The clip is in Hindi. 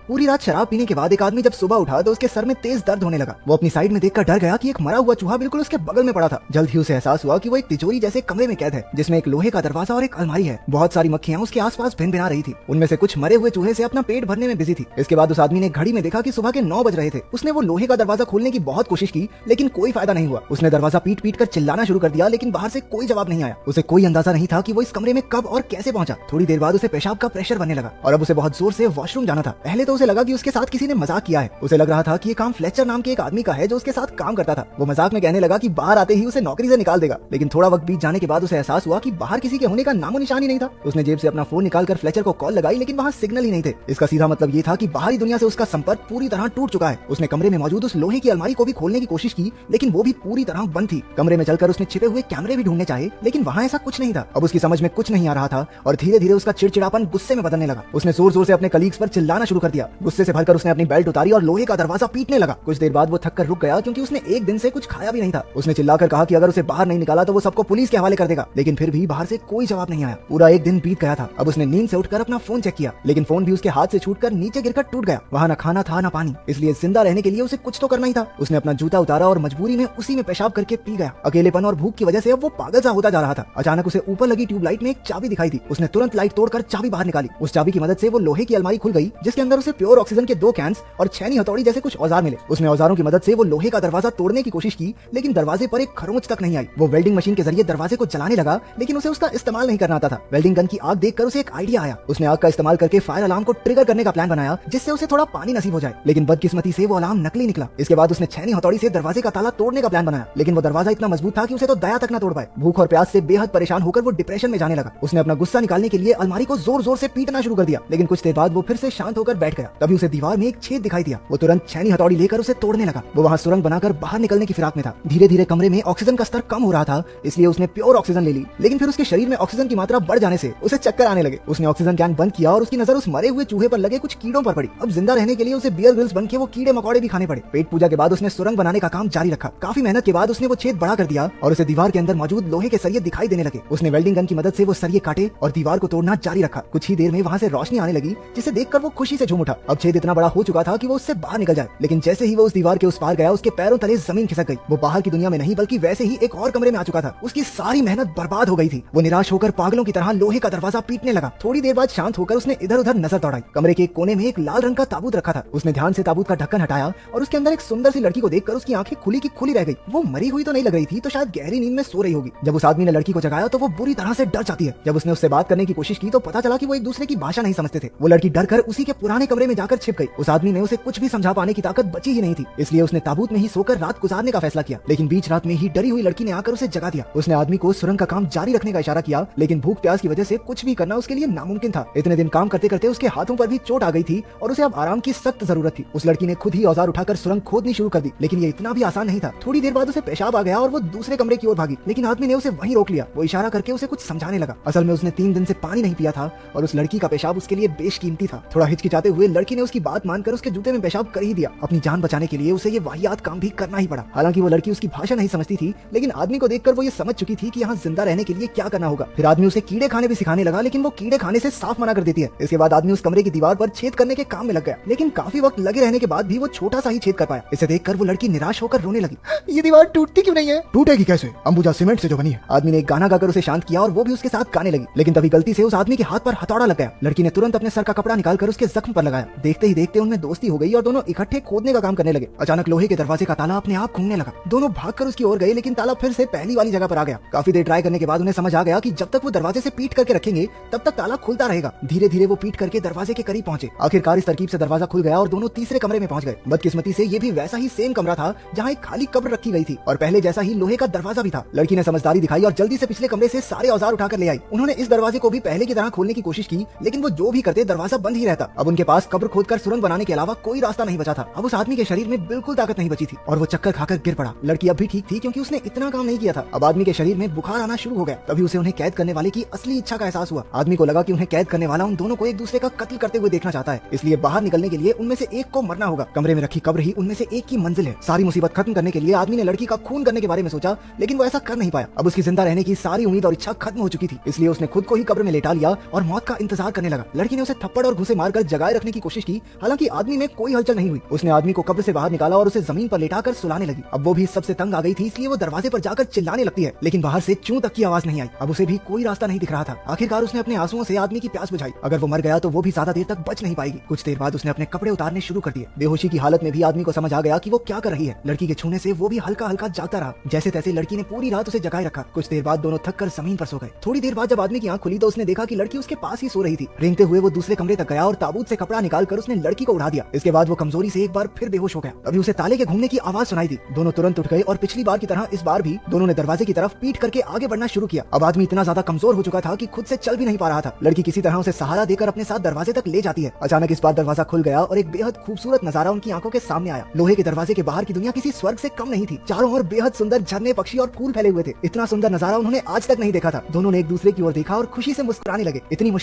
पूरी रात शराब पीने के बाद एक आदमी जब सुबह उठा तो उसके सर में तेज दर्द होने लगा। वो अपनी साइड में देखकर डर गया कि एक मरा हुआ चूहा बिल्कुल उसके बगल में पड़ा था। जल्द ही उसे एहसास हुआ कि वो एक तिजोरी जैसे कमरे में कैद है जिसमें एक लोहे का दरवाजा और एक अलमारी है। बहुत सारी मक्खियां उसके आसपास भिनभिना रही थी। उनमें से कुछ मरे हुए चूहे से अपना पेट भरने में बिजी थी। इसके बाद उस आदमी ने घड़ी में देखा कि सुबह के 9 बज रहे थे। उसने वो लोहे का दरवाजा खोलने की बहुत कोशिश की लेकिन कोई फायदा नहीं हुआ। उसने दरवाजा पीट पीट कर चिल्लाना शुरू कर दिया लेकिन बाहर से कोई जवाब नहीं आया। उसे कोई अंदाजा नहीं था कि वो इस कमरे में कब और कैसे पहुंचा। थोड़ी देर बाद उसे पेशाब का प्रेशर बनने लगा और अब उसे बहुत जोर से वॉशरूम जाना था। पहले तो उसे लगा कि उसके साथ किसी ने मजाक किया है। उसे लग रहा था कि ये काम फ्लेचर नाम के एक आदमी का है जो उसके साथ काम करता था। वो मजाक में कहने लगा कि बाहर आते ही उसे नौकरी से निकाल देगा। लेकिन थोड़ा वक्त बीत जाने के बाद उसे एहसास हुआ कि बाहर किसी के होने का नामो निशान ही नहीं था। उसने जेब से अपना फोन निकालकर फ्लेचर को कॉल लगाई लेकिन वहाँ सिग्नल ही नहीं थे। इसका सीधा मतलब ये था कि बाहरी दुनिया से उसका संपर्क पूरी तरह टूट चुका है। उसने कमरे में मौजूद उस लोहे की अलमारी को भी खोलने की कोशिश की लेकिन वो भी पूरी तरह बंद थी। कमरे में चलकर उसने छिपे हुए कैमरे भी ढूंढने चाहे लेकिन वहाँ ऐसा कुछ नहीं था। अब उसकी समझ में कुछ नहीं आ रहा था और धीरे धीरे उसका चिड़चिड़ापन गुस्से में बदलने लगा। उसने जोर जोर से अपने कलीग्स पर चिल्लाना शुरू कर दिया। गुस्से से भरकर उसने अपनी बेल्ट उतारी और लोहे का दरवाजा पीटने लगा। कुछ देर बाद वो थक कर रुक गया क्योंकि उसने एक दिन से कुछ खाया भी नहीं था। उसने चिल्लाकर कहा कि अगर उसे बाहर नहीं निकाला तो वो सबको पुलिस के हवाले कर देगा। लेकिन फिर भी बाहर से कोई जवाब नहीं आया। पूरा एक दिन बीत गया था। अब उसने नींद से उठकर अपना फोन चेक किया लेकिन फोन भी उसके हाथ से छूटकर नीचे गिरकर टूट गया। वहाँ न खाना था न पानी, इसलिए जिंदा रहने के लिए उसे कुछ तो करना ही था। उसने अपना जूता उतारा और मजबूरी में उसी में पेशाब करके पी गया। अकेलेपन और भूख की वजह से अब वो पागल सा होता जा रहा था। अचानक उसे ऊपर लगी ट्यूबलाइट में एक चाबी दिखाई दी। उसने तुरंत लाइट तोड़कर चाबी बाहर निकाली। उस चाबी की मदद से वो लोहे की अलमारी खुल गई जिसके अंदर उसे प्योर ऑक्सीजन के 2 कैंस और छेनी हथौड़ी जैसे कुछ औजार मिले। उसने औजारों की मदद से वो लोहे का दरवाजा तोड़ने की कोशिश की लेकिन दरवाजे पर एक खरोंच तक नहीं आई। वो वेल्डिंग मशीन के जरिए दरवाजे को जलाने लगा लेकिन उसे उसका इस्तेमाल नहीं करना आता था। वेल्डिंग गन की आग देखकर उसे एक आइडिया आया। उसने आग का इस्तेमाल करके फायर अलार्म को ट्रिगर करने का प्लान बनाया जिससे उसे थोड़ा पानी नसीब हो जाए। लेकिन बदकिस्मती से वो अलार्म नकली निकला। इसके बाद उसने छेनी हथौड़ी से दरवाजे का ताला तोड़ने का प्लान बनाया लेकिन वो दरवाजा इतना मजबूत था कि उसे तो दया तक न तोड़ पाए। भूख और प्यास से बेहद परेशान होकर वो डिप्रेशन में जाने लगा। उसने अपना गुस्सा निकालने के लिए अलमारी को जोर जोर से पीटना शुरू कर दिया लेकिन कुछ देर बाद वो फिर से शांत होकर बैठ गया। तभी उसे दीवार में एक छेद दिखाई दिया। वो तुरंत छेनी हथौड़ी लेकर उसे तोड़ने लगा। वो वहाँ सुरंग बनाकर बाहर निकलने की फिराक में था। धीरे धीरे कमरे में ऑक्सीजन का स्तर कम हो रहा था इसलिए उसने प्योर ऑक्सीजन ले ली लेकिन फिर उसके शरीर में ऑक्सीजन की मात्रा बढ़ जाने से उसे चक्कर आने लगे। उसने ऑक्सीजन कैन बंद किया और उसकी नजर उस मरे हुए चूहे पर लगे कुछ कीड़ों पर पड़ी। अब जिंदा रहने के लिए उसे बियर ग्रिल्स बन के वो कीड़े मकोड़े भी खाने पड़े। पेट पूजा के बाद उसने सुरंग बनाने का काम जारी रखा। काफी मेहनत के बाद उसने वो छेद बड़ा कर दिया और उसे दीवार के अंदर मौजूद लोहे के सरिये दिखाई देने लगे। उसने वेल्डिंग गन की मदद से वो सरिये काटे और दीवार को तोड़ना जारी रखा। कुछ ही देर में वहाँ से रोशनी आने लगी जिसे देखकर वो खुशी से झूम उठा। अब छेद इतना बड़ा हो चुका था कि वो उससे बाहर निकल जाए लेकिन जैसे ही वो उस दीवार के उस पार गया उसके पैरों तले जमीन खिसक गई। वो बाहर की दुनिया में नहीं बल्कि वैसे ही एक और कमरे में आ चुका था। उसकी सारी मेहनत बर्बाद हो गई थी। वो निराश होकर पागलों की तरह लोहे का दरवाजा पीटने लगा। थोड़ी देर बाद शांत होकर उसने इधर उधर नजर दौड़ाई। कमरे के एक कोने में एक लाल रंग का ताबूत रखा था। उसने ध्यान से ताबूत का ढक्कन हटाया और उसके अंदर एक सुंदर सी लड़की को देखकर उसकी आंखें खुली की खुली रह गई। वो मरी हुई तो नहीं लग रही थी तो शायद गहरी नींद में सो रही होगी। जब उस आदमी ने लड़की को जगाया तो वो बुरी तरह से डर जाती है। जब उसने उससे बात करने की कोशिश की तो पता चला कि वो एक दूसरे की भाषा नहीं समझते थे। वो लड़की डर कर उसी के पुराने कमरे में जाकर छिप गई। उस आदमी में उसे कुछ भी समझा पाने की ताकत बची ही नहीं थी इसलिए उसने ताबूत में ही सोकर रात गुजारने का फैसला किया। लेकिन बीच रात में ही डरी हुई लड़की ने आकर उसे जगा दिया। उसने आदमी को सुरंग का काम जारी रखने का इशारा किया लेकिन भूख प्यास की वजह से कुछ भी करना उसके लिए नामुमकिन था। इतने दिन काम करते करते उसके हाथों पर भी चोट आ गई थी और उसे अब आराम की सख्त जरूरत थी। उस लड़की ने खुद ही औजार उठाकर सुरंग खोदनी शुरू कर दी लेकिन ये इतना भी आसान नहीं था। थोड़ी देर बाद उसे पेशाब आ गया और वो दूसरे कमरे की ओर भागी लेकिन आदमी ने उसे वहीं रोक लिया। वो इशारा करके उसे कुछ समझाने लगा। असल में उसने 3 दिन से पानी नहीं पिया था और उस लड़की का पेशाब उसके लिए बेशकीमती था। थोड़ा हिचकिचाते हुए लड़की ने उसकी बात मानकर उसके जूते में पेशाब कर ही दिया। अपनी जान बचाने के लिए उसे ये वाहियात काम भी करना ही पड़ा। हालांकि वो लड़की उसकी भाषा नहीं समझती थी लेकिन आदमी को देखकर वो ये समझ चुकी थी कि यहाँ जिंदा रहने के लिए क्या करना होगा। फिर आदमी उसे कीड़े खाने भी सिखाने लगा लेकिन वो कीड़े खाने से साफ मना कर देती है। इसके बाद आदमी उस कमरे की दीवार पर छेद करने के काम में लग गया लेकिन काफी वक्त लगे रहने के बाद भी वो छोटा सा ही छेद कर पाया। इसे देखकर वो लड़की निराश होकर रोने लगी। ये दीवार टूटती क्यों नहीं है? टूटेगी कैसे? अंबुजा सीमेंट से जो बनी है। आदमी ने एक गाना गाकर उसे शांत किया और वो भी उसके साथ गाने लगी लेकिन तभी गलती से उस आदमी के हाथ पर हथौड़ा लग गया। लड़की ने तुरंत अपने सर का कपड़ा निकालकर उसके जख्म पर लगाया। देखते ही देखते उनमें दोस्ती हो गई और दोनों इकट्ठे खोदने का काम करने लगे। अचानक लोहे के दरवाजे का ताला अपने आप खुलने लगा। दोनों भागकर उसकी ओर गए लेकिन ताला फिर से पहली वाली जगह पर आ गया। काफी देर ट्राई करने के बाद उन्हें समझ आ गया कि जब तक वो दरवाजे से पीट करके रखेंगे तब तक ताला खुलता रहेगा। धीरे धीरे वो पीट करके दरवाजे के करीब पहुंचे। आखिरकार इस तरकीब से दरवाजा खुल गया और दोनों तीसरे कमरे में पहुंच गए। बदकिस्मती से ये भी वैसा ही सेम कमरा था जहाँ एक खाली कब्र रखी गई थी और पहले जैसा ही लोहे का दरवाजा भी था। लड़की ने समझदारी दिखाई और जल्दी से पिछले कमरे से सारे औजार उठाकर ले आई। उन्होंने इस दरवाजे को भी पहले की तरह खोलने की कोशिश की लेकिन वो जो भी करते दरवाजा बंद ही रहता। अब उनके पास कब्र खोदकर सुरंग बनाने के अलावा कोई रास्ता नहीं बचा था। अब उस आदमी के शरीर में बिल्कुल ताकत नहीं बची थी और वो चक्कर खाकर गिर पड़ा। लड़की अब भी ठीक थी क्योंकि उसने इतना काम नहीं किया था। अब आदमी के शरीर में बुखार आना शुरू हो गया। तभी उसे उन्हें कैद करने वाले की असली इच्छा का एहसास हुआ। आदमी को लगा कि उन्हें कैद करने वाला उन दोनों को एक दूसरे का कत्ल करते हुए देखना चाहता है इसलिए बाहर निकलने के लिए उनमें से एक को मरना होगा। कमरे में रखी कब्र ही उनमें से एक की मंजिल है। सारी मुसीबत खत्म करने के लिए आदमी ने लड़की का खून करने के बारे में सोचा लेकिन वो ऐसा कर नहीं पाया। अब उसकी जिंदा रहने की सारी उम्मीद और इच्छा खत्म हो चुकी थी इसलिए उसने खुद को ही कब्र में लेटा लिया और मौत का इंतजार करने लगा। लड़की ने उसे थप्पड़ और घुसे मारकर जगाए रखने की कोशिश की, हालांकि आदमी में कोई हलचल नहीं हुई। उसने आदमी को कब्र से बाहर निकाला और उसे जमीन पर लेटाकर सुलाने लगी। अब वो भी सबसे तंग आ गई थी, इसलिए वो दरवाजे पर जाकर चिल्लाने लगती है, लेकिन बाहर से चूं तक की आवाज नहीं आई। अब उसे भी कोई रास्ता नहीं दिख रहा था। आखिरकार उसने अपने आंसुओं से आदमी की प्यास बुझाई। अगर वो मर गया तो वो भी ज्यादा देर तक बच नहीं पाएगी। कुछ देर बाद उसने अपने कपड़े उतारने शुरू कर दिए। बेहोशी की हालत में भी आदमी को समझ आ गया कि वो क्या कर रही है। लड़की के छूने से वो भी हल्का हल्का जागता रहा। जैसे तैसे लड़की ने पूरी रात उसे जगाए रखा। कुछ देर बाद दोनों थक कर जमीन पर सो गए। थोड़ी देर बाद जब आदमी की आंख खुली तो उसने देखा कि लड़की उसके पास ही सो रही थी। रेंगते हुए वो दूसरे कमरे तक गया और ताबूत से कपड़ा निकालकर उसने लड़की को उड़ा दिया। इसके बाद वो कमजोरी से एक बार फिर बेहोश हो गया। अभी उसे ताले के घूमने की आवाज सुनाई दी। दोनों तुरंत उठ गए और पिछली बार की तरह इस बार भी दोनों ने दरवाजे की तरफ पीठ करके आगे बढ़ना शुरू किया। अब आदमी इतना ज्यादा कमजोर हो चुका था कि खुद से चल भी नहीं पा रहा था। लड़की किसी तरह उसे सहारा देकर अपने साथ दरवाजे तक ले जाती है। अचानक इस बार दरवाजा खुल गया और एक बेहद खूबसूरत नजारा उनकी आंखों के सामने आया। लोहे के दरवाजे के बाहर की दुनिया किसी स्वर्ग से कम नहीं थी। चारों ओर बेहद सुंदर झरने, पक्षी और फूल फैले हुए थे। इतना सुंदर नजारा उन्होंने आज तक नहीं देखा था। दोनों ने एक दूसरे की ओर देखा और खुशी से मुस्कुराने लगे। इतनी मुश्किल